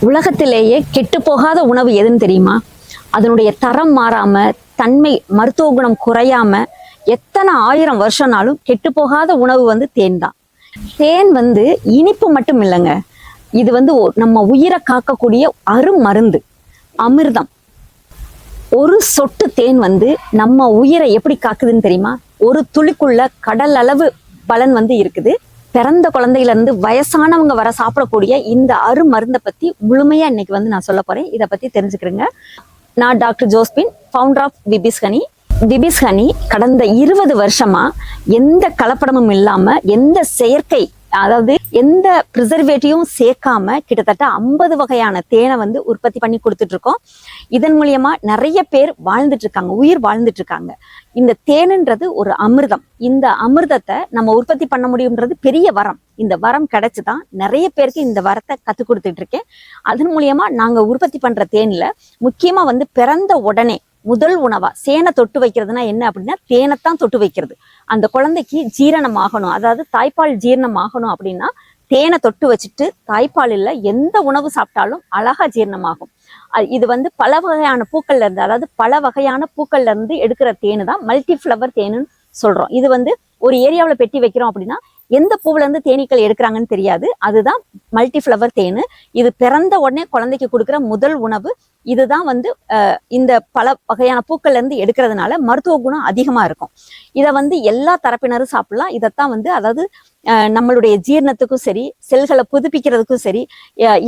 உலகத்திலேயே கெட்டு போகாத உணவு எதுன்னு தெரியுமா? அதனுடைய தரம் மாறாம, தன்மை மருத்துவ குணம் குறையாம எத்தனை 1000 வருஷம்னாலும் கெட்டு போகாத உணவு வந்து தேன் தான். தேன் வந்து இனிப்பு மட்டும் இல்லைங்க, இது வந்து நம்ம உயிரை காக்கக்கூடிய அருமருந்து, அமிர்தம். ஒரு சொட்டு தேன் வந்து நம்ம உயிரை எப்படி காக்குதுன்னு தெரியுமா? ஒரு துளிக்குள்ள கடல் அளவு பலன் வந்து இருக்குது. பிறந்த குழந்தையில இருந்து வயசானவங்க வர சாப்பிடக்கூடிய இந்த அருமருந்தை பத்தி முழுமையா இன்னைக்கு வந்து நான் சொல்ல போறேன். இதை பத்தி தெரிஞ்சுக்கிறேங்க. நான் doctor Josephine, founder of Vibis honey. Vibis honey கடந்த 20 வருஷமா எந்த கலப்படமும் இல்லாம, எந்த செயற்கை, அதாவது எந்த ப்ரிசர்வேட்டிவும் சேர்க்காம கிட்டத்தட்ட 50 வகையான தேனை வந்து உற்பத்தி பண்ணி கொடுத்துட்டு இருக்கோம். இதன் மூலியமா நிறைய பேர் வாழ்ந்துட்டு இருக்காங்க, உயிர் வாழ்ந்துட்டு இருக்காங்க. இந்த தேனுன்றது ஒரு அமிர்தம். இந்த அமிர்தத்தை நம்ம உற்பத்தி பண்ண முடியும்ன்றது பெரிய வரம். இந்த வரம் கிடைச்சுதான் நிறைய பேருக்கு இந்த வரத்தை கற்றுக் கொடுத்துட்டு இருக்கேன். அதன் மூலியமா நாங்க உற்பத்தி பண்ற தேன்ல முக்கியமா வந்து பிறந்த உடனே முதல் உணவா சேனை தொட்டு வைக்கிறதுனா என்ன அப்படின்னா, தேனைத்தான் தொட்டு வைக்கிறது. அந்த குழந்தைக்கு ஜீரணம் ஆகணும், அதாவது தாய்ப்பால் ஜீரணம் ஆகணும் அப்படின்னா தேனை தொட்டு வச்சுட்டு தாய்ப்பால் இல்லை எந்த உணவு சாப்பிட்டாலும் அழகா ஜீரணமாகும். இது வந்து பல வகையான பூக்கள்ல இருந்து, அதாவது பல வகையான பூக்கள்ல இருந்து எடுக்கிற தேனு தான் மல்டி ஃப்ளவர் தேனுன்னு சொல்றோம். இது வந்து ஒரு ஏரியாவில் பெட்டி வைக்கிறோம் அப்படின்னா எந்த பூவுல இருந்து தேனீக்கள் எடுக்கிறாங்கன்னு தெரியாது. அதுதான் மல்டி ஃப்ளவர் தேனு. இது பிறந்த உடனே குழந்தைக்கு கொடுக்குற முதல் உணவு. இதுதான் வந்து இந்த பல வகையான பூக்கள்ல இருந்து எடுக்கிறதுனால மருத்துவ குணம் அதிகமா இருக்கும். இதை வந்து எல்லா தரப்பினரும் சாப்பிடலாம். இதைத்தான் வந்து, அதாவது நம்மளுடைய ஜீரணத்துக்கும் சரி, செல்களை புதுப்பிக்கிறதுக்கும் சரி,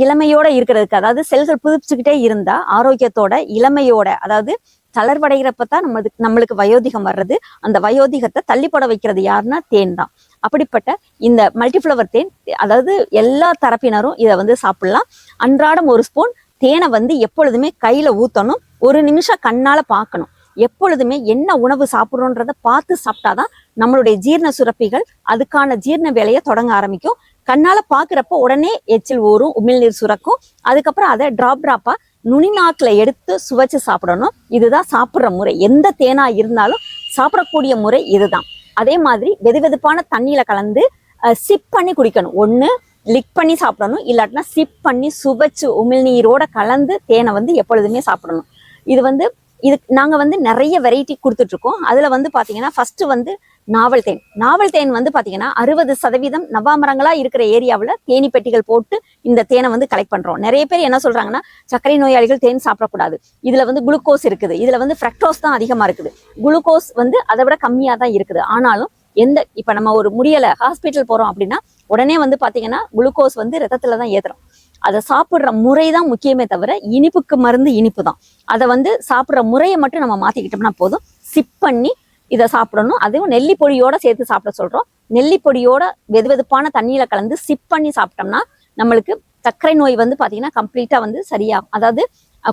இளமையோட இருக்கிறதுக்கு, அதாவது செல்கள் புதுப்பிச்சுக்கிட்டே இருந்தா ஆரோக்கியத்தோட இளமையோட, அதாவது தளர்வடைகிறப்பதான் நம்மளுக்கு வயோதிகம் வர்றது. அந்த வயோதிகத்தை தள்ளிப்பட வைக்கிறது யாருன்னா தேன் தான். அப்படிப்பட்ட இந்த மல்டிஃப்ளவர் தேன், அதாவது எல்லா தரப்பினரும் இதை வந்து சாப்பிடலாம். அன்றாடம் ஒரு ஸ்பூன் தேனை வந்து எப்பொழுதுமே கையில ஊத்தணும். ஒரு நிமிஷம் கண்ணால பார்க்கணும். எப்பொழுதுமே என்ன உணவு சாப்பிட்றோன்றத பார்த்து சாப்பிட்டாதான் நம்மளுடைய ஜீரண சுரப்பிகள் அதுக்கான ஜீரண வேலையை தொடங்க ஆரம்பிக்கும். கண்ணால பாக்குறப்ப உடனே எச்சில் ஊறும், உமிழ்நீர் சுரக்கும். அதுக்கப்புறம் அதை டிராப்பா நுனிநாக்குல எடுத்து சுவைச்சு சாப்பிடணும். இதுதான் சாப்பிட்ற முறை. எந்த தேனா இருந்தாலும் சாப்பிடக்கூடிய முறை இதுதான். அதே மாதிரி வெதுவெதுப்பான தண்ணியில கலந்து சிப் பண்ணி குடிக்கணும். ஒண்ணு லிக் பண்ணி சாப்பிடணும், இல்லாட்டினா சிப் பண்ணி சுவைச்சு உமிழ்நீரோட கலந்து தேனை வந்து எப்பொழுதுமே சாப்பிடணும். இது நாங்க வந்து நிறைய வெரைட்டி கொடுத்துட்டு இருக்கோம். அதுல வந்து பாத்தீங்கன்னா ஃபர்ஸ்ட் வந்து நாவல் தேன். நாவல் தேன் வந்து பாத்தீங்கன்னா 60% நவாமரங்களா இருக்கிற ஏரியாவில் தேனி பெட்டிகள் போட்டு இந்த தேனை வந்து கலெக்ட் பண்றோம். நிறைய பேர் என்ன சொல்றாங்கன்னா, சர்க்கரை நோயாளிகள் தேன் சாப்பிடக்கூடாது, இதுல வந்து குளுக்கோஸ் இருக்குது, இதுல வந்து ஃப்ரக்டோஸ் தான் அதிகமா இருக்குது. குளுக்கோஸ் வந்து அதை விட கம்மியா தான் இருக்குது. ஆனாலும் இப்ப நம்ம ஒரு முடியல ஹாஸ்பிட்டல் போறோம் அப்படின்னா உடனே வந்து பாத்தீங்கன்னா குளுக்கோஸ் வந்து ரத்தத்துல தான் ஏத்துறோம். அதை சாப்பிட்ற முறை தான் முக்கியமே தவிர, இனிப்புக்கு மருந்து இனிப்பு தான். அதை வந்து சாப்பிட்ற முறையை மட்டும் நம்ம மாத்திக்கிட்டோம்னா போதும். சிப் பண்ணி இதை சாப்பிடணும். அதுவும் நெல்லி பொடியோட சேர்த்து சாப்பிட சொல்றோம். நெல்லி பொடியோட வெதுவெதுப்பான தண்ணியில கலந்து சிப் பண்ணி சாப்பிட்டோம்னா நம்மளுக்கு சர்க்கரை நோய் வந்து பாத்தீங்கன்னா கம்ப்ளீட்டா வந்து சரியாகும். அதாவது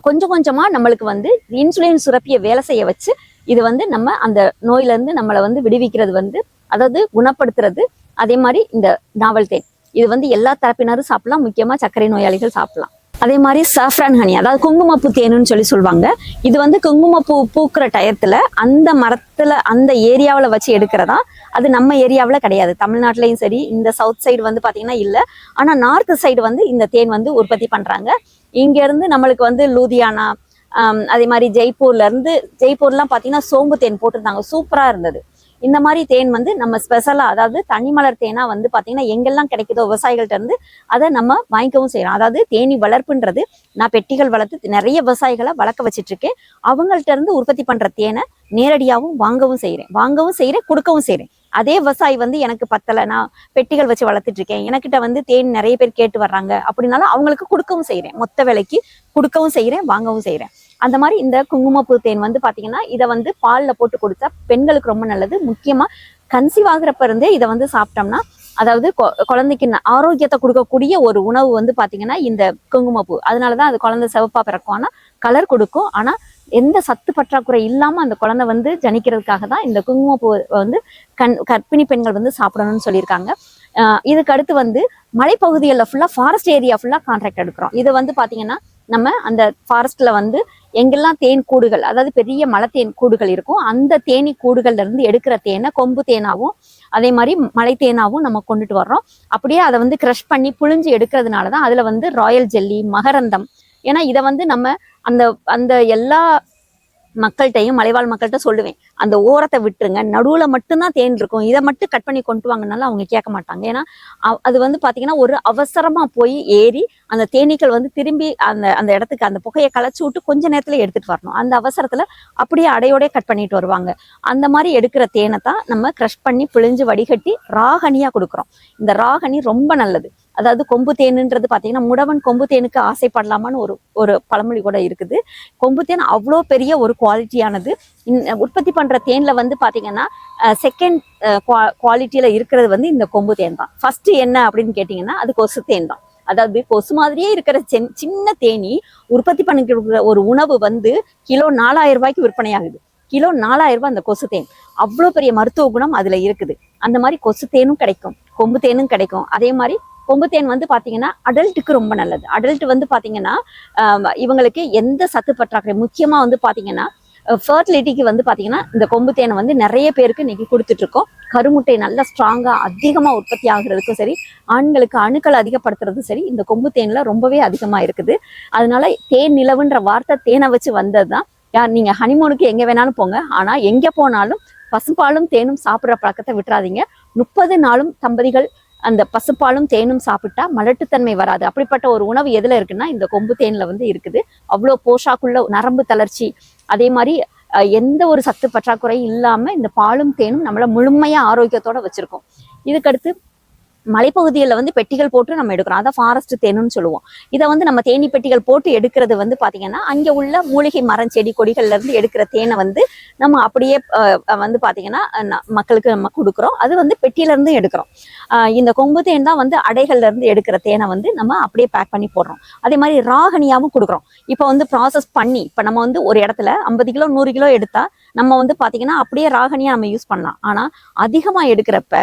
கொஞ்சம் கொஞ்சமா நம்மளுக்கு வந்து இன்சுலின் சுரப்பியை வேலை செய்ய வச்சு இது வந்து நம்ம அந்த நோயில இருந்து நம்மளை வந்து விடுவிக்கிறது வந்து, அதாவது குணப்படுத்துறது. அதே மாதிரி இந்த நாவல் தேன் இது வந்து எல்லா தரப்பினரும் சாப்பிடலாம், முக்கியமா சர்க்கரை நோயாளிகள் சாப்பிடலாம். அதே மாதிரி சாஃப்ரான் ஹனி, அதாவது குங்குமப்பூ தேனுன்னு சொல்லுவாங்க. இது வந்து குங்குமப்பூ பூக்கிற டயத்துல அந்த மரத்துல அந்த ஏரியாவில் வச்சு எடுக்கிறதா. அது நம்ம ஏரியாவில் கிடையாது. தமிழ்நாட்டிலையும் சரி, இந்த சவுத் சைடு வந்து பாத்தீங்கன்னா இல்லை. ஆனா நார்த் சைடு வந்து இந்த தேன் வந்து உற்பத்தி பண்றாங்க. இங்க இருந்து நம்மளுக்கு வந்து லூதியானா, அதே மாதிரி ஜெய்ப்பூர்லாம் பாத்தீங்கன்னா சோம்பு தேன் போட்டிருந்தாங்க, சூப்பரா இருந்தது. இந்த மாதிரி தேன் வந்து நம்ம ஸ்பெஷலா, அதாவது தனிமலர் தேனா வந்து பாத்தீங்கன்னா எங்கெல்லாம் கிடைக்குதோ விவசாயிகள்ட்ட இருந்து அதை நம்ம வாங்கிக்கவும் செய்யலாம். அதாவது தேனி வளர்ப்புன்றது, நான் பெட்டிகள் வளர்த்து நிறைய விவசாயிகளை வளர்க்க வச்சிட்டு இருக்கேன். அவங்கள்ட்ட இருந்து உற்பத்தி பண்ற தேனை நேரடியாகவும் வாங்கவும் செய்யறேன், கொடுக்கவும் செய்யறேன். அதே விவசாயி வந்து எனக்கு பத்தலை, நான் பெட்டிகள் வச்சு வளர்த்துட்டு இருக்கேன், எனக்கிட்ட வந்து தேன் நிறைய பேர் கேட்டு வர்றாங்க அப்படின்னாலும் அவங்களுக்கு கொடுக்கவும் செய்யறேன். மொத்த விலைக்கு கொடுக்கவும் செய்யறேன், வாங்கவும் செய்யறேன். அந்த மாதிரி இந்த குங்குமப்பூ தேன் வந்து பாத்தீங்கன்னா இதை வந்து பால்ல போட்டு கொடுத்தா பெண்களுக்கு ரொம்ப நல்லது. முக்கியமா கன்சீவ் ஆகுறப்ப இருந்தே இதை வந்து சாப்பிட்டோம்னா, அதாவது குழந்தைக்கு ஆரோக்கியத்தை கொடுக்கக்கூடிய ஒரு உணவு வந்து பாத்தீங்கன்னா இந்த குங்குமப்பூ. அதனாலதான் அது குழந்தை சிவப்பா பிறக்கும், ஆனா கலர் கொடுக்கும். ஆனா எந்த சத்து பற்றாக்குறை இல்லாம அந்த குழந்தை வந்து ஜனிக்கிறதுக்காக தான் இந்த குங்குமப்பூ வந்து கர்ப்பிணி பெண்கள் வந்து சாப்பிடணும்னு சொல்லியிருக்காங்க. இதுக்கு அடுத்து வந்து மலைப்பகுதிகளில் ஃபுல்லா, ஃபாரஸ்ட் ஏரியா ஃபுல்லா கான்ட்ராக்ட் எடுக்கிறோம். இது வந்து பாத்தீங்கன்னா நம்ம அந்த ஃபாரஸ்ட்ல வந்து எங்கெல்லாம் தேன் கூடுகள், அதாவது பெரிய மலை தேன் கூடுகள் இருக்கும், அந்த தேனீ கூடுகள்ல இருந்து எடுக்கிற தேனை கொம்பு தேனாவும் அதே மாதிரி மலை தேனாவும் நம்ம கொண்டுட்டு வர்றோம். அப்படியே அதை வந்து கிரஷ் பண்ணி புழிஞ்சு எடுக்கிறதுனாலதான் அதுல வந்து ராயல் ஜெல்லி, மகரந்தம். ஏன்னா இதை வந்து நம்ம அந்த அந்த எல்லா மக்கள்கிட்டையும், மலைவாழ் மக்கள்கிட்ட சொல்லுவேன், அந்த ஓரத்தை விட்டுருங்க, நடுவுல மட்டும்தான் தேன் இருக்கும், இதை மட்டும் கட் பண்ணி கொண்டு வாங்கனாலும் அவங்க கேட்க மாட்டாங்க. ஏன்னா அது வந்து பாத்தீங்கன்னா ஒரு அவசரமா போய் ஏறி அந்த தேனீக்கள் வந்து திரும்பி அந்த அந்த இடத்துக்கு அந்த புகையை களைச்சு விட்டு கொஞ்ச நேரத்துல எடுத்துட்டு வரணும். அந்த அவசரத்துல அப்படியே அடையோட கட் பண்ணிட்டு வருவாங்க. அந்த மாதிரி எடுக்கிற தேனை தான் நம்ம கிரஷ் பண்ணி பிழிஞ்சு வடிகட்டி ராகனியா கொடுக்குறோம். இந்த ராகனி ரொம்ப நல்லது. அதாவது கொம்பு தேனுன்றது பாத்தீங்கன்னா, முடவன் கொம்பு தேனுக்கு ஆசைப்படலாமான்னு ஒரு பழமொழி கூட இருக்குது. கொம்பு தேன் அவ்வளோ பெரிய ஒரு குவாலிட்டியானது. உற்பத்தி பண்ற தேன்ல வந்து பாத்தீங்கன்னா செகண்ட் குவாலிட்டியில இருக்கிறது வந்து இந்த கொம்பு தேன் தான். ஃபர்ஸ்ட் என்ன அப்படின்னு கேட்டீங்கன்னா அது கொசு தேன் தான். அதாவது கொசு மாதிரியே இருக்கிற சின்ன தேனி உற்பத்தி பண்ணிக்கிற ஒரு உணவு வந்து கிலோ 4000 ரூபாய்க்கு விற்பனை ஆகுது. கிலோ 4000 ரூபாய் அந்த கொசு தேன். அவ்வளோ பெரிய மருத்துவ குணம் அதுல இருக்குது. அந்த மாதிரி கொசு தேனும் கிடைக்கும், கொம்பு தேனும் கிடைக்கும். அதே மாதிரி கொம்பு தேன் வந்து பாத்தீங்கன்னா அடல்ட்டுக்கு ரொம்ப நல்லது. அடல்ட் வந்து பாத்தீங்கன்னா இவங்களுக்கு எந்த சத்து பற்றாக்குறை, முக்கியமா வந்து பாத்தீங்கன்னா ஃபர்டிலிட்டிக்கு வந்து பாத்தீங்கன்னா இந்த கொம்பு தேனை வந்து நிறைய பேருக்கு இன்னைக்கு கொடுத்துட்டு இருக்கோம். கருமுட்டை நல்லா ஸ்ட்ராங்கா அதிகமா உற்பத்தி ஆகுறதுக்கும் சரி, ஆண்களுக்கு அணுக்கள் அதிகப்படுத்துறதும் சரி, இந்த கொம்பு தேன்ல ரொம்பவே அதிகமா இருக்குது. அதனால தேன் நிலவுன்ற வார்த்தை தேனை வச்சு வந்ததுதான். நீங்க ஹனிமூனுக்கு எங்க வேணாலும் போங்க, ஆனா எங்க போனாலும் பசும்பாலும் தேனும் சாப்பிட்ற பழக்கத்தை விட்டுறாதீங்க. 30 நாளும் தம்பதிகள் அந்த பசுப்பாலும் தேனும் சாப்பிட்டா மலட்டுத்தன்மை வராது. அப்படிப்பட்ட ஒரு உணவு எதுல இருக்குன்னா இந்த கொம்பு தேன்ல வந்து இருக்குது. அவ்வளோ போஷாக்குள்ள நரம்பு தளர்ச்சி, அதே மாதிரி எந்த ஒரு சத்து பற்றாக்குறை இல்லாம இந்த பாலும் தேனும் நம்மள முழுமையா ஆரோக்கியத்தோட வச்சிருக்கோம். இதுக்கடுத்து மலைப்பகுதிகளில் வந்து பெட்டிகள் போட்டு நம்ம எடுக்கிறோம், அதான் ஃபாரஸ்ட் தேனுன்னு சொல்லுவோம். இதை வந்து நம்ம தேனி பெட்டிகள் போட்டு எடுக்கிறது வந்து பாத்தீங்கன்னா அங்கே உள்ள மூலிகை மரம் செடி கொடிகள்ல இருந்து எடுக்கிற தேனை வந்து நம்ம அப்படியே வந்து பாத்தீங்கன்னா மக்களுக்கு நம்ம கொடுக்குறோம். அது வந்து பெட்டியில இருந்து எடுக்கிறோம். இந்த கொம்பு தேன் தான் வந்து அடைகள்ல இருந்து எடுக்கிற தேனை வந்து நம்ம அப்படியே பேக் பண்ணி போடுறோம். அதே மாதிரி ராகனியாவும் கொடுக்குறோம். இப்போ வந்து ப்ராசஸ் பண்ணி இப்போ நம்ம வந்து ஒரு இடத்துல 50 கிலோ 100 கிலோ எடுத்தா நம்ம வந்து பாத்தீங்கன்னா அப்படியே ராகனியா நம்ம யூஸ் பண்ணலாம். ஆனா அதிகமா எடுக்கிறப்ப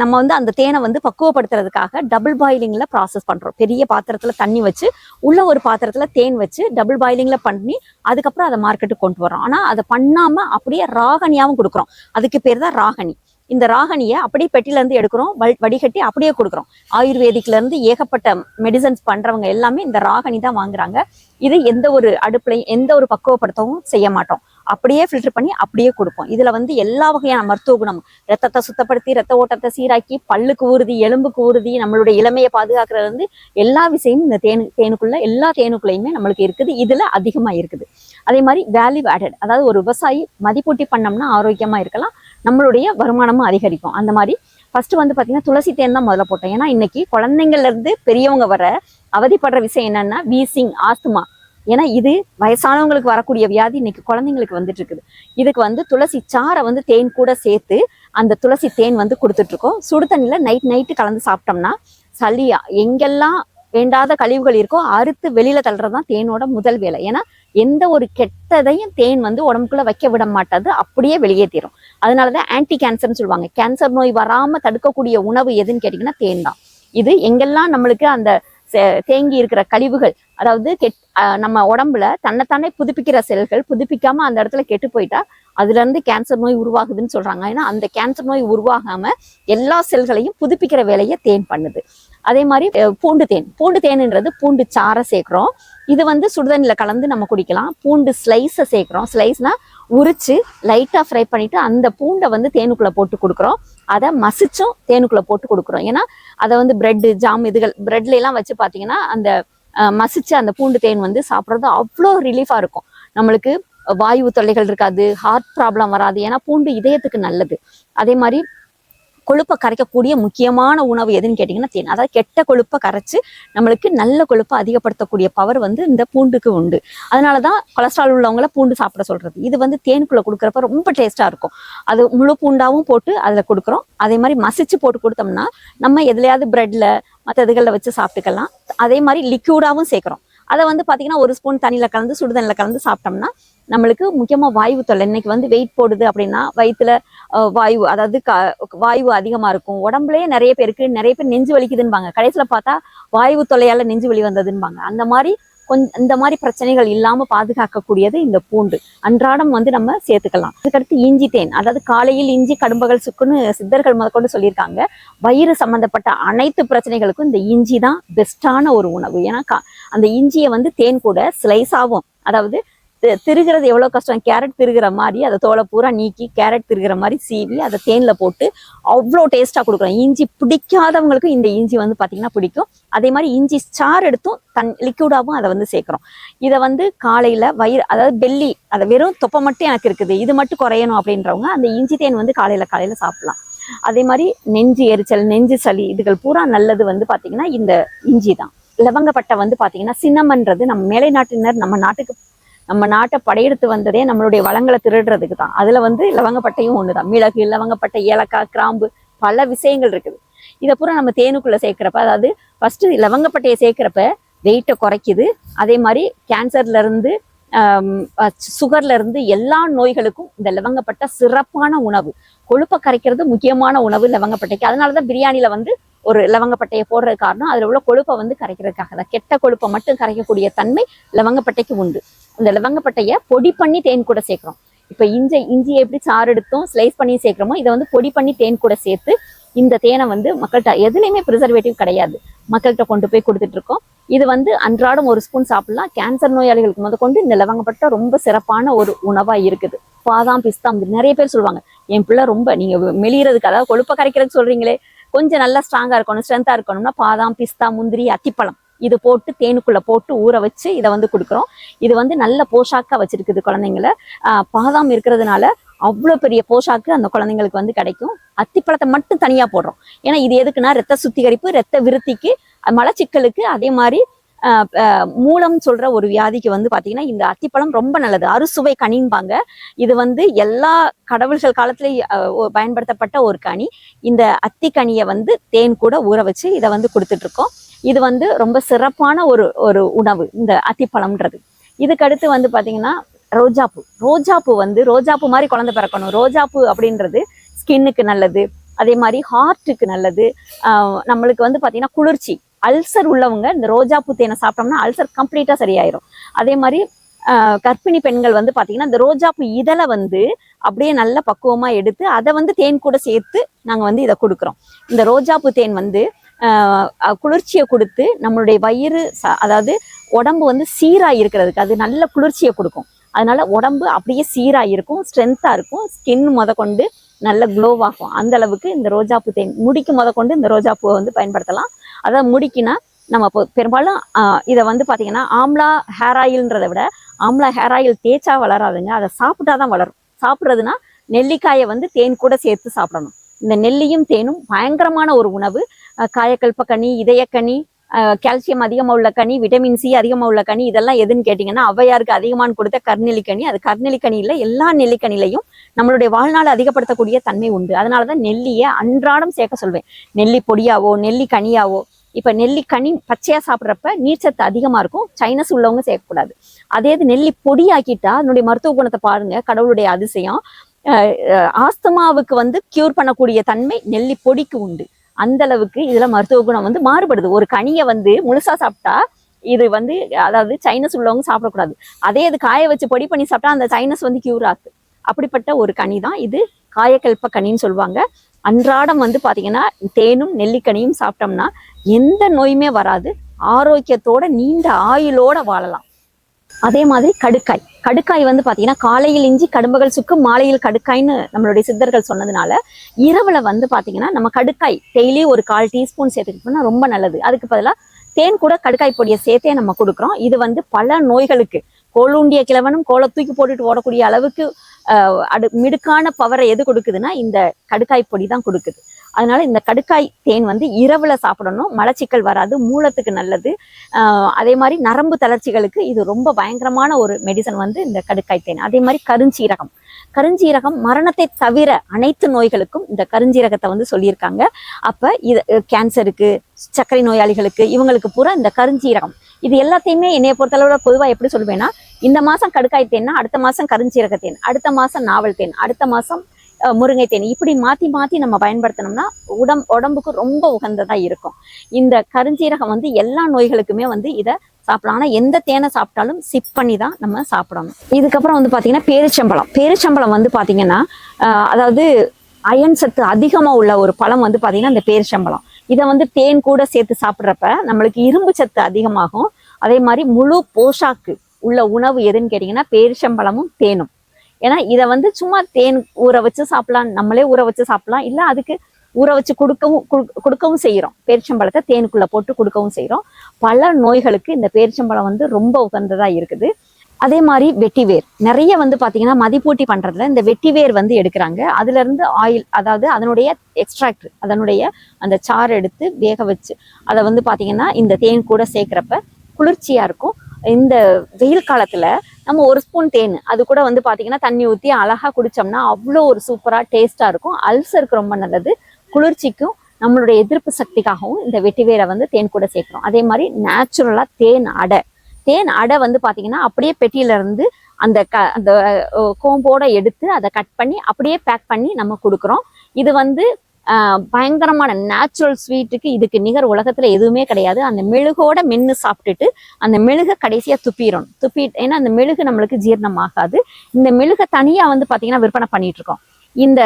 நம்ம வந்து அந்த தேனை வந்து பக்குவப்படுத்துறதுக்காக டபுள் பாயிலிங்ல ப்ராசஸ் பண்றோம். பெரிய பாத்திரத்துல தண்ணி வச்சு உள்ள ஒரு பாத்திரத்துல தேன் வச்சு டபுள் பாயிலிங்ல பண்ணி அதுக்கப்புறம் அதை மார்க்கெட்டுக்கு கொண்டு வரோம். ஆனா அதை பண்ணாம அப்படியே ராகனியாவும் கொடுக்குறோம். அதுக்கு பேர் தான் ராகனி. இந்த ராகனியை அப்படியே பெட்டில இருந்து எடுக்கிறோம், வடிகட்டி அப்படியே கொடுக்குறோம். ஆயுர்வேதிக்ல இருந்து ஏகப்பட்ட மெடிசன்ஸ் பண்றவங்க எல்லாமே இந்த ராகனி தான் வாங்குறாங்க. இது எந்த ஒரு அடுப்புலையும் எந்த ஒரு பக்குவப்படுத்தவும் செய்ய மாட்டோம், அப்படியே ஃபில்டர் பண்ணி அப்படியே கொடுப்போம். இதுல வந்து எல்லா வகையான மருத்துவ குணம், ரத்தத்தை சுத்தப்படுத்தி ரத்த ஓட்டத்தை சீராக்கி பல்லுக்கு ஊறுதி, எலும்புக்கு ஊறுதி, நம்மளுடைய இளமையை பாதுகாக்கிறது வந்து எல்லா விஷயமும் இந்த தேனுக்குள்ள எல்லா தேனுக்குள்ளையுமே நம்மளுக்கு இருக்குது. இதுல அதிகமா இருக்குது. அதே மாதிரி வேல்யூ ஆடட், அதாவது ஒரு விவசாயி மதிப்பூட்டி பண்ணோம்னா ஆரோக்கியமா இருக்கலாம், நம்மளுடைய வருமானமும் அதிகரிக்கும். அந்த மாதிரி ஃபர்ஸ்ட் வந்து பாத்தீங்கன்னா துளசி தேன் தான் முதல்ல போட்டோம். ஏன்னா இன்னைக்கு குழந்தைங்கள்ல இருந்து பெரியவங்க வர அவதிப்படுற விஷயம் என்னன்னா வீசிங், ஆஸ்துமா. ஏன்னா இது வயசானவங்களுக்கு வரக்கூடிய வியாதி இன்னைக்கு குழந்தைங்களுக்கு வந்துட்டு இருக்குது. இதுக்கு வந்து துளசி சாறை வந்து தேன் கூட சேர்த்து அந்த துளசி தேன் வந்து கொடுத்துட்டு இருக்கோம். சுடு தண்ணியில நைட்டு கலந்து சாப்பிட்டோம்னா சளி எங்கெல்லாம் வேண்டாத கழிவுகள் இருக்கோ அறுத்து வெளியில தள்ளுறதுதான் தேனோட முதல் வேலை. ஏன்னா எந்த ஒரு கெட்டதையும் தேன் வந்து உடம்புக்குள்ள வைக்க விட மாட்டாது, அப்படியே வெளியேற்றிடும். அதனாலதான் ஆன்டி கேன்சர்னு சொல்லுவாங்க. கேன்சர் நோய் வராம தடுக்கக்கூடிய உணவு எதுன்னு கேட்டீங்கன்னா தேன் தான். இது எங்கெல்லாம் நம்மளுக்கு அந்த தேங்கி இருக்கிற கழிவுகள், அதாவது நம்ம உடம்புல தன்னைத்தானே புதுப்பிக்கிற செல்கள் புதுப்பிக்காம அந்த இடத்துல கெட்டு போயிட்டா அதுல இருந்து கேன்சர் நோய் உருவாகுதுன்னு சொல்றாங்க. ஏன்னா அந்த கேன்சர் நோய் உருவாகாம எல்லா செல்களையும் புதுப்பிக்கிற வேலையை தேன் பண்ணுது. அதே மாதிரி பூண்டு தேன்ன்றது பூண்டு சாறை சேர்க்கிறோம். இது வந்து சுடுதண்ணில கலந்து நம்ம குடிக்கலாம். பூண்டு ஸ்லைஸை சேர்க்கிறோம். ஸ்லைஸ்னா உரிச்சு லைட்டா ஃப்ரை பண்ணிட்டு அந்த பூண்டை வந்து தேனுக்குள்ள போட்டு கொடுக்குறோம். அதை மசிச்சும் தேனுக்குள்ள போட்டு கொடுக்குறோம். ஏன்னா அதை வந்து பிரெட், ஜாம், இதுகள் பிரெட்ல எல்லாம் வச்சு பாத்தீங்கன்னா அந்த மசிச்சு அந்த பூண்டு தேன் வந்து சாப்பிட்றது அவ்வளோ ரிலீஃபா இருக்கும். நம்மளுக்கு வாயு தொல்லைகள் இருக்காது, ஹார்ட் ப்ராப்ளம் வராது. ஏன்னா பூண்டு இதயத்துக்கு நல்லது. அதே மாதிரி கொழுப்பை கரைக்கக்கூடிய முக்கியமான உணவு எதுன்னு கேட்டிங்கன்னா தேன். அதாவது கெட்ட கொழுப்பை கரைச்சு நம்மளுக்கு நல்ல கொழுப்பை அதிகப்படுத்தக்கூடிய பவர் வந்து இந்த பூண்டுக்கு உண்டு. அதனாலதான் கொலஸ்ட்ரால் உள்ளவங்கள பூண்டு சாப்பிட சொல்றது. இது வந்து தேனுக்குள்ள கொடுக்குறப்ப ரொம்ப டேஸ்டா இருக்கும். அது முழு பூண்டாவும் போட்டு அதில் கொடுக்குறோம். அதே மாதிரி மசிச்சு போட்டு கொடுத்தோம்னா நம்ம எதுலையாவது பிரெட்ல மற்ற இதுகளில் வச்சு சாப்பிட்டுக்கலாம். அதே மாதிரி லிக்யூடாவும் சேர்க்குறோம். அதை வந்து பாத்தீங்கன்னா 1 ஸ்பூன் தண்ணியில கலந்து சுடுதண்ணில கலந்து சாப்பிட்டோம்னா நம்மளுக்கு முக்கியமா வாயு தொல்லை, இன்னைக்கு வந்து வெயிட் போடுது அப்படின்னா வயிற்றுல வாயு, அதாவது வாயு அதிகமா இருக்கும். உடம்புலயே நிறைய பேர் நெஞ்சு வலிக்குதுன்பாங்க, கடைசியில பார்த்தா வாயு தொல்லையால நெஞ்சு வலி வந்ததுன்பாங்க. அந்த மாதிரி இந்த மாதிரி பிரச்சனைகள் இல்லாம பாதுகாக்கக்கூடியது இந்த பூண்டு. அன்றாடம் வந்து நம்ம சேர்த்துக்கலாம். அதுக்கடுத்து இஞ்சி தேன், அதாவது காலையில் இஞ்சி கடும்பகல் சுக்குன்னு சித்தர்கள் முதற்கொண்டு சொல்லியிருக்காங்க. வயிறு சம்பந்தப்பட்ட அனைத்து பிரச்சனைகளுக்கும் இந்த இஞ்சி தான் பெஸ்டான ஒரு உணவு. ஏன்னா அந்த இஞ்சியை வந்து தேன் கூட ஸ்லைஸ் ஆகும். அதாவது திருகிறது எவ்வளோ கஷ்டம், கேரட் திருகிற மாதிரி அதை தோலை பூரா நீக்கி கேரட் திருகிற மாதிரி சீவி அதை தேனில் போட்டு அவ்வளோ டேஸ்ட்டாக கொடுக்குறோம். இஞ்சி பிடிக்காதவங்களுக்கு இந்த இஞ்சி வந்து பார்த்திங்கன்னா பிடிக்கும். அதே மாதிரி இஞ்சி சாறு எடுத்தும் லிக்யூடாகவும் அதை வந்து சேர்க்குறோம். இதை வந்து காலையில் வயிறு, அதாவது பெல்லி, அதை வெறும் தொப்பை மட்டும் எனக்கு இருக்குது, இது மட்டும் குறையணும் அப்படின்றவங்க அந்த இஞ்சி தேன் வந்து காலையில் சாப்பிடலாம். அதே மாதிரி நெஞ்சு எரிச்சல், நெஞ்சு சளி, இதுகள் பூரா நல்லது வந்து பார்த்திங்கன்னா இந்த இஞ்சி தான். லவங்கப்பட்டை வந்து பார்த்திங்கன்னா சின்னமன்றது நம்ம மேலை நாட்டினர் நம்ம நாட்டை படையெடுத்து வந்ததே நம்மளுடைய வளங்களை திருடுறதுக்கு தான். அதுல வந்து லவங்கப்பட்டையும் ஒண்ணுதான். மிளகு, லவங்கப்பட்டை, ஏலக்காய், கிராம்பு, பல விஷயங்கள் இருக்குது. இதை பூரா நம்ம தேனுக்குள்ள சேர்க்கிறப்ப, அதாவது ஃபர்ஸ்ட் லவங்கப்பட்டையை சேர்க்கிறப்ப வெயிட்டை குறைக்குது. அதே மாதிரி கேன்சர்ல இருந்து சுகர்ல இருந்து எல்லா நோய்களுக்கும் இந்த லவங்கப்பட்டை சிறப்பான உணவு. கொழுப்பை கரைக்கிறது முக்கியமான உணவு லவங்கப்பட்டைக்கு. அதனாலதான் பிரியாணில வந்து ஒரு லவங்கப்பட்டையை போடுறது காரணம் அதுல உள்ள கொழுப்பை வந்து கரைக்கிறதுக்காக தான். கெட்ட கொழுப்பை மட்டும் கரைக்கக்கூடிய தன்மை லவங்கப்பட்டைக்கு உண்டு. இந்த லவங்கப்பட்டையை பொடி பண்ணி தேன் கூட சேர்க்கிறோம். இப்ப இஞ்சியை எப்படி சாறு எடுத்தும் ஸ்லைஸ் பண்ணி சேர்க்கிறோமோ இதை வந்து பொடி பண்ணி தேன் கூட சேர்த்து இந்த தேனை வந்து மக்கள்கிட்ட, எதுலையுமே ப்ரிசர்வேட்டிவ் கிடையாது, மக்கள்கிட்ட கொண்டு போய் கொடுத்துட்டு இருக்கோம். இது வந்து அன்றாடம் ஒரு ஸ்பூன் சாப்பிடலாம். கேன்சர் நோயாளிகளுக்கு முதற்கொண்டு இந்த லவங்கப்பட்டை ரொம்ப சிறப்பான ஒரு உணவா இருக்குது. பாதாம், பிஸ்தா, நிறைய பேர் சொல்லுவாங்க என் பிள்ளை ரொம்ப நீங்க மெலிகிறதுக்கு, அதாவது கொழுப்பை கரைக்கிறதுக்கு சொல்றீங்களே, கொஞ்சம் நல்லா ஸ்ட்ராங்கா இருக்கணும், ஸ்ட்ரென்த்தா இருக்கணும்னா பாதாம், பிஸ்தா, முந்திரி, அத்திப்பழம் இது போட்டு தேனுக்குள்ள போட்டு ஊற வச்சு இதை வந்து கொடுக்குறோம். இது வந்து நல்ல போஷாக்கா வச்சிருக்குது குழந்தைங்களை. பாதாம் இருக்கிறதுனால அவ்வளோ பெரிய போஷாக்கு அந்த குழந்தைங்களுக்கு வந்து கிடைக்கும். அத்திப்பழத்தை மட்டும் தனியா போடுறோம். ஏன்னா இது எதுக்குன்னா ரத்த சுத்திகரிப்பு, ரத்த விருத்திக்கு, மலச்சிக்கலுக்கு, அதே மாதிரி மூலம் சொல்ற ஒரு வியாதிக்கு வந்து பாத்தீங்கன்னா இந்த அத்திப்பழம் ரொம்ப நல்லது. அறுசுவை கனிம்பாங்க. இது வந்து எல்லா கடவுள்கள் காலத்திலேயே பயன்படுத்தப்பட்ட ஒரு கனி. இந்த அத்தி கனியை வந்து தேன் கூட ஊற வச்சு இதை வந்து கொடுத்துட்டு இருக்கோம். இது வந்து ரொம்ப சிறப்பான ஒரு உணவு இந்த அத்திப்பழம்ன்றது. இதுக்கு அடுத்து வந்து பாத்தீங்கன்னா ரோஜாப்பூ வந்து ரோஜாப்பூ மாதிரி குழந்தை பிறக்கணும். ரோஜாப்பூ அப்படின்றது ஸ்கின்னுக்கு நல்லது, அதே மாதிரி ஹார்ட்டுக்கு நல்லது. நம்மளுக்கு வந்து பாத்தீங்கன்னா குளிர்ச்சி, அல்சர் உள்ளவங்க இந்த ரோஜாப்பூ தேனை சாப்பிட்டோம்னா அல்சர் கம்ப்ளீட்டா சரியாயிரும். அதே மாதிரி கர்ப்பிணி பெண்கள் வந்து பாத்தீங்கன்னா இந்த ரோஜாப்பூ இதழை வந்து அப்படியே நல்ல பக்குவமா எடுத்து அதை வந்து தேன் கூட சேர்த்து நாங்க வந்து இதை கொடுக்குறோம். இந்த ரோஜாப்பூ தேன் வந்து குளிர்ச்சியை கொடுத்து நம்மளுடைய வயிறு, அதாவது உடம்பு வந்து சீரா இருக்கிறதுக்கு அது நல்ல குளிர்ச்சியை கொடுக்கும். அதனால உடம்பு அப்படியே சீரா இருக்கும், ஸ்ட்ரென்த்தா இருக்கும், ஸ்கின் கொண்டு நல்ல க்ளோவாகும். அந்த அளவுக்கு இந்த ரோஜாப்பூ தேன் முடிக்கு கொண்டு இந்த ரோஜாப்பூவை வந்து பயன்படுத்தலாம். அதாவது முடிக்குன்னா நம்ம பெரும்பாலும் இதை வந்து பார்த்தீங்கன்னா ஆம்லா ஹேர் ஆயில்ன்றதை விட ஆம்லா ஹேர் ஆயில் தேய்ச்சா வளராதுங்க, அதை சாப்பிட்டாதான் வளரும். சாப்பிட்றதுனா நெல்லிக்காயை வந்து தேன் கூட சேர்த்து சாப்பிடணும். இந்த நெல்லியும் தேனும் பயங்கரமான ஒரு உணவு. காயக்கல்பக்கனி, இதயக்கனி, கால்சியம் அதிகமாக உள்ள கனி, விட்டமின் சி அதிகமாக உள்ள கனி, இதெல்லாம் எதுன்னு கேட்டிங்கன்னா ஔவையாருக்கு அதிகமான கொடுத்த கர்நெல்லிக்கனி. அது கர்நெல்லிக்கனியில் எல்லா நெல்லிக்கனிலையும் நம்மளுடைய வாழ்நாள் அதிகப்படுத்தக்கூடிய தன்மை உண்டு. அதனால தான் நெல்லியை அன்றாடம் சேர்க்க சொல்வேன். நெல்லி பொடியாவோ நெல்லி கனியாவோ. இப்போ நெல்லி கனி பச்சையாக சாப்பிட்றப்ப நீர்ச்சத்து அதிகமாக இருக்கும், சைனஸ் உள்ளவங்க சேர்க்கக்கூடாது. அதே இது நெல்லி பொடியாக்கிட்டா அதனுடைய மருத்துவ குணத்தை பாருங்க, கடவுளுடைய அதிசயம். ஆஸ்துமாவுக்கு வந்து கியூர் பண்ணக்கூடிய தன்மை நெல்லி பொடிக்கு உண்டு. அந்த அளவுக்கு இதுல மருத்துவ குணம் வந்து மாறுபடுது. ஒரு கனியை வந்து முழுசா சாப்பிட்டா இது வந்து, அதாவது சைனஸ் உள்ளவங்க சாப்பிடக்கூடாது. அதே இது காய வச்சு பொடி பண்ணி சாப்பிட்டா அந்த சைனஸ் வந்து கியூர் ஆகுது. அப்படிப்பட்ட ஒரு கனி தான் இது, காயக்கல்ப கனின்னு சொல்லுவாங்க. அன்றாடம் வந்து பாத்தீங்கன்னா தேனும் நெல்லிக்கனியும் சாப்பிட்டோம்னா எந்த நோயுமே வராது, ஆரோக்கியத்தோட நீண்ட ஆயுளோட வாழலாம். அதே மாதிரி கடுக்காய் வந்து பாத்தீங்கன்னா காலையில் இஞ்சி கடும்பகல் சுக்கு மாலையில் கடுக்காய்ன்னு நம்மளுடைய சித்தர்கள் சொன்னதுனால இரவுல வந்து பாத்தீங்கன்னா நம்ம கடுக்காய் டெய்லி ஒரு 1/4 டீஸ்பூன் சேர்த்துக்கிட்டோம்னா ரொம்ப நல்லது. அதுக்கு பதிலாக தேன் கூட கடுக்காய் பொடியை சேர்த்தே நம்ம கொடுக்குறோம். இது வந்து பல நோய்களுக்கு, கோலுண்டிய கிழவனும் கோலை தூக்கி போட்டுட்டு ஓடக்கூடிய அளவுக்கு மிடுக்கான பவரை எது கொடுக்குதுன்னா இந்த கடுக்காய் பொடி தான் கொடுக்குது. அதனால இந்த கடுக்காய் தேன் வந்து இரவுல சாப்பிடணும், மலச்சிக்கல் வராது, மூலத்துக்கு நல்லது. அதே மாதிரி நரம்பு தளர்ச்சிகளுக்கு இது ரொம்ப பயங்கரமான ஒரு மெடிசன் வந்து இந்த கடுக்காய் தேன். அதே மாதிரி கருஞ்சீரகம் மரணத்தை தவிர அனைத்து நோய்களுக்கும் இந்த கருஞ்சீரகத்தை வந்து சொல்லியிருக்காங்க. அப்ப இது கேன்சருக்கு, சர்க்கரை நோயாளிகளுக்கு, இவங்களுக்கு பூரா இந்த கருஞ்சீரகம் இது எல்லாத்தையுமே என்னைய பொறுத்தளவுல பொதுவா எப்படி சொல்வேன்னா, இந்த மாசம் கடுக்காய் தேன்னா அடுத்த மாசம் கருஞ்சீரக தேன், அடுத்த மாசம் நாவல் தேன், அடுத்த மாசம் முருங்கை தேன், இப்படி மாத்தி நம்ம பயன்படுத்தினோம்னா உடம்புக்கு ரொம்ப உகந்ததா இருக்கும். இந்த கருஞ்சீரகம் வந்து எல்லா நோய்களுக்குமே வந்து இதை சாப்பிடலாம். ஆனா எந்த தேனை சாப்பிட்டாலும் சிப் பண்ணி தான் நம்ம சாப்பிடணும். இதுக்கப்புறம் வந்து பாத்தீங்கன்னா பேரிச்சம்பழம் வந்து பாத்தீங்கன்னா அதாவது அயன் சத்து அதிகமா உள்ள ஒரு பழம் வந்து பாத்தீங்கன்னா இந்த பேரிச்சம்பழம். இதை வந்து தேன் கூட சேர்த்து சாப்பிட்றப்ப நம்மளுக்கு இரும்பு சத்து அதிகமாகும். அதே மாதிரி முழு போஷாக்கு உள்ள உணவு எதுன்னு கேட்டீங்கன்னா பேரிச்சம்பழமும் தேனும். ஏன்னா இதை வந்து சும்மா தேன் ஊற வச்சு சாப்பிடலாம், நம்மளே ஊற வச்சு சாப்பிடலாம், இல்லை அதுக்கு ஊற வச்சு கொடுக்கவும் செய்கிறோம். பேரிச்சம்பழத்தை தேனுக்குள்ள போட்டு கொடுக்கவும் செய்கிறோம். பல நோய்களுக்கு இந்த பேரிச்சம்பழம் வந்து ரொம்ப உகந்ததா இருக்குது. அதே மாதிரி வெட்டிவேர் நிறைய வந்து பாத்தீங்கன்னா மதிப்பூட்டி பண்றதுல இந்த வெட்டிவேர் வந்து எடுக்கிறாங்க. அதுல இருந்து ஆயில், அதாவது அதனுடைய எக்ஸ்ட்ராக்ட், அதனுடைய அந்த சாறு எடுத்து வேக வச்சு அதை வந்து பாத்தீங்கன்னா இந்த தேன் கூட சேர்க்கிறப்ப குளிர்ச்சியா இருக்கும். இந்த வெயில் காலத்துல நம்ம ஒரு ஸ்பூன் தேன் அது கூட வந்து பாத்தீங்கன்னா தண்ணி ஊற்றி அழகா குடிச்சோம்னா அவ்வளோ ஒரு சூப்பரா டேஸ்டா இருக்கும். அல்சருக்கு ரொம்ப நல்லது, குளிர்ச்சிக்கும் நம்மளுடைய எதிர்ப்பு சக்திக்காகவும் இந்த வெட்டிவேரை வந்து தேன் கூட சேர்க்கிறோம். அதே மாதிரி நேச்சுரலா தேன் அடை வந்து பாத்தீங்கன்னா அப்படியே பெட்டியில இருந்து அந்த கோம்போட எடுத்து அதை கட் பண்ணி அப்படியே பேக் பண்ணி நம்ம கொடுக்குறோம். இது வந்து பயங்கரமான நேச்சுரல் ஸ்வீட்டுக்கு இதுக்கு நிகர் உலகத்துல எதுவுமே கிடையாது. அந்த மெழுகோட மென்று சாப்பிட்டுட்டு அந்த மெழுகை கடைசியா துப்பிட்டு, ஏன்னா அந்த மெழுகு நம்மளுக்கு ஜீரணம் ஆகாது. இந்த மெழுகை தனியா வந்து பாத்தீங்கன்னா விற்பனை பண்ணிட்டு இருக்கோம். இந்த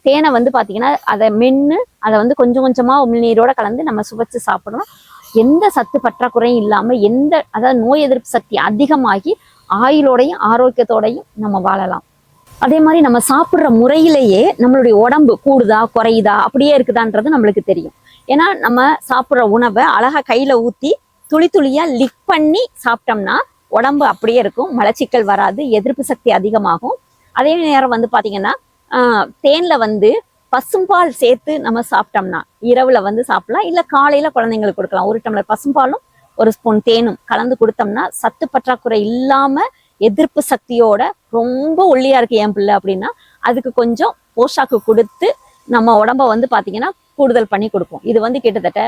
தேனை வந்து பாத்தீங்கன்னா அதை மென்று அதை வந்து கொஞ்சம் கொஞ்சமா உமிழ்நீரோட கலந்து நம்ம சுவைச்சு சாப்பிடணும். எந்த சத்து பற்றாக்குறையும் இல்லாம அதாவது நோய் எதிர்ப்பு சக்தி அதிகமாகி ஆயுளோடையும் ஆரோக்கியத்தோடையும் நம்ம வாழலாம். அதே மாதிரி நம்ம சாப்பிட்ற முறையிலேயே நம்மளுடைய உடம்பு கூடுதா குறையுதா அப்படியே இருக்குதான்றது நம்மளுக்கு தெரியும். ஏன்னா நம்ம சாப்பிட்ற உணவை அழகா கையில ஊத்தி துளி துளியா லிக் பண்ணி சாப்பிட்டோம்னா உடம்பு அப்படியே இருக்கும், மலச்சிக்கல் வராது, எதிர்ப்பு சக்தி அதிகமாகும். அதே நேரம் வந்து பாத்தீங்கன்னா தேன்ல வந்து பசும்பால் சேர்த்து நம்ம சாப்பிட்டோம்னா இரவுல வந்து சாப்பிடலாம், இல்ல காலையில குழந்தைங்களுக்கு கொடுக்கலாம். ஒரு டம்ளர் பசும்பாலும் ஒரு ஸ்பூன் தேனும் கலந்து கொடுத்தோம்னா சத்து பற்றாக்குறை இல்லாம எதிர்ப்பு சக்தியோட ரொம்ப ஒல்லியா இருக்கு என் பிள்ளை அப்படின்னா அதுக்கு கொஞ்சம் போஷாக்கு கொடுத்து நம்ம உடம்ப வந்து பாத்தீங்கன்னா கூடுதல் பண்ணி கொடுப்போம். இது வந்து கிட்டத்தட்ட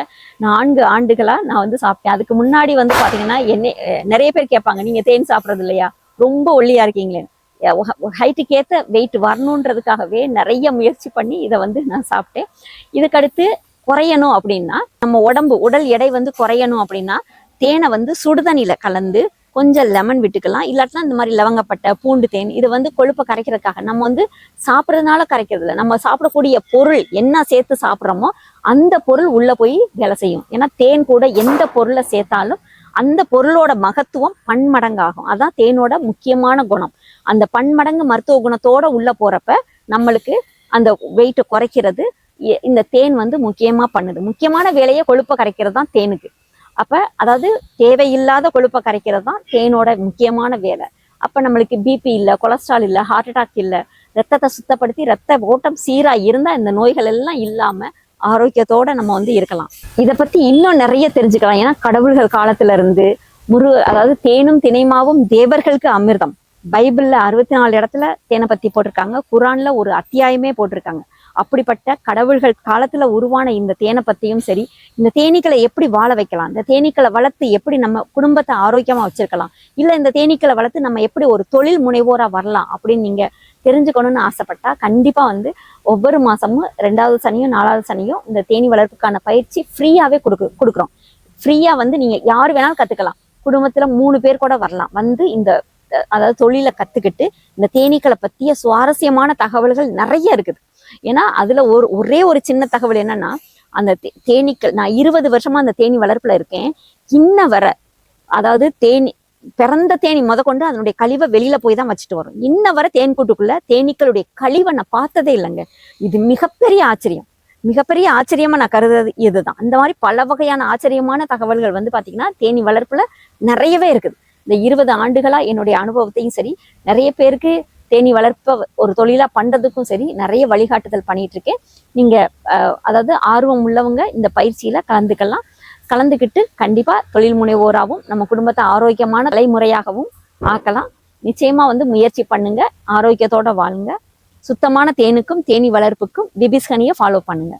4 ஆண்டுகளா நான் வந்து சாப்பிட்டேன். அதுக்கு முன்னாடி வந்து பாத்தீங்கன்னா நிறைய பேர் கேட்பாங்க, நீங்க தேன் சாப்பிட்றது இல்லையா, ரொம்ப ஒல்லியா இருக்கீங்களே. ஹைட்டுக்கு ஏற்ற வெயிட் வரணுன்றதுக்காகவே நிறைய முயற்சி பண்ணி இதை வந்து நான் சாப்பிட்டேன். இதுக்கடுத்து குறையணும் அப்படின்னா நம்ம உடல் எடை வந்து குறையணும் அப்படின்னா தேனை வந்து சுடுதண்ணியில கலந்து கொஞ்சம் லெமன் விட்டுக்கலாம். இல்லாட்டினா இந்த மாதிரி லவங்கப்பட்டை, பூண்டு தேன், இது வந்து கொழுப்பை கரைக்கிறதுக்காக. நம்ம வந்து சாப்பிட்றதுனால கரைக்கிறது இல்லை, நம்ம சாப்பிடக்கூடிய பொருள் என்ன சேர்த்து சாப்பிட்றோமோ அந்த பொருள் உள்ள போய் வேலை செய்யும். ஏன்னா தேன் கூட எந்த பொருளை சேர்த்தாலும் அந்த பொருளோட மகத்துவம் பன்மடங்காகும். அதான் தேனோட முக்கியமான குணம். அந்த பன்மடங்கு மருத்துவ குணத்தோட உள்ள போறப்ப நம்மளுக்கு அந்த வெயிட்டை குறைக்கிறது இந்த தேன் வந்து முக்கியமா பண்ணுது. முக்கியமான வேலையை கொழுப்பை கரைக்கிறது தான் தேனுக்கு. அப்ப அதாவது தேவையில்லாத கொழுப்பை கரைக்கிறது தான் தேனோட முக்கியமான வேலை. அப்ப நம்மளுக்கு பிபி இல்லை, கொலஸ்ட்ரால் இல்லை, ஹார்ட் அட்டாக் இல்லை, ரத்தத்தை சுத்தப்படுத்தி ரத்த ஓட்டம் சீரா இருந்தா இந்த நோய்கள் எல்லாம் இல்லாம ஆரோக்கியத்தோட நம்ம வந்து இருக்கலாம். இதை பத்தி இன்னும் நிறைய தெரிஞ்சுக்கலாம். ஏன்னா கடவுள்கள் காலத்துல இருந்து அதாவது தேனும் தினைமாவும் தேவர்களுக்கு அமிர்தம், பைபிள்ல 64 இடத்துல தேனை பத்தி போட்டிருக்காங்க, குரான்ல ஒரு அத்தியாயமே போட்டிருக்காங்க. அப்படிப்பட்ட கடவுள்கள் காலத்துல உருவான இந்த தேனை பத்தியும் சரி, இந்த தேனீக்களை எப்படி வாழ வைக்கலாம், இந்த தேனீக்களை வளர்த்து எப்படி நம்ம குடும்பத்தை ஆரோக்கியமா வச்சிருக்கலாம், இல்ல இந்த தேனீக்களை வளர்த்து நம்ம எப்படி ஒரு தொழில் முனைவோரா வரலாம் அப்படின்னு நீங்க தெரிஞ்சுக்கணும்னு ஆசைப்பட்டா கண்டிப்பா வந்து ஒவ்வொரு மாசமும் 2வது சனியும் 4வது சனியும் இந்த தேனி வளர்ப்புக்கான பயிற்சி ஃப்ரீயாவே கொடுக்குறோம். ஃப்ரீயா வந்து நீங்க யார் வேணாலும் கத்துக்கலாம். குடும்பத்துல 3 பேர் கூட வரலாம். வந்து இந்த அதாவது தொழிலை கத்துக்கிட்டு இந்த தேனீக்களை பத்திய சுவாரஸ்யமான தகவல்கள் நிறைய இருக்குது. ஏன்னா அதுல ஒரே ஒரு சின்ன தகவல் என்னன்னா, அந்த தேனீக்கள், நான் 20 வருஷமா அந்த தேனி வளர்ப்புல இருக்கேன். இன்ன வர அதாவது பிறந்த தேனி கொண்டு அதனுடைய கழிவை வெளியில போய் தான் வச்சுட்டு வரும். இன்ன வர தேன் கூட்டுக்குள்ள தேனீக்களுடைய கழிவை நான் பார்த்ததே இல்லைங்க. இது மிகப்பெரிய ஆச்சரியமா நான் கருதுறது இதுதான். இந்த மாதிரி பல வகையான ஆச்சரியமான தகவல்கள் வந்து பாத்தீங்கன்னா தேனி வளர்ப்புல நிறையவே இருக்குது. இந்த 20 ஆண்டுகளா என்னுடைய அனுபவத்தையும் சரி, நிறைய பேருக்கு தேனி வளர்ப்ப ஒரு தொழிலா பண்றதுக்கும் சரி நிறைய வழிகாட்டுதல் பண்ணிட்டு இருக்கேன். நீங்க அதாவது ஆர்வம் உள்ளவங்க இந்த பயிற்சியில கலந்துக்கிட்டு கண்டிப்பா தொழில் முனைவோராகவும் நம்ம குடும்பத்தை ஆரோக்கியமான தலைமுறையாகவும் ஆக்கலாம். நிச்சயமா வந்து முயற்சி பண்ணுங்க, ஆரோக்கியத்தோட வாழுங்க. சுத்தமான தேனுக்கும் தேனி வளர்ப்புக்கும் பிபிஸ் ஹனியை ஃபாலோ பண்ணுங்க.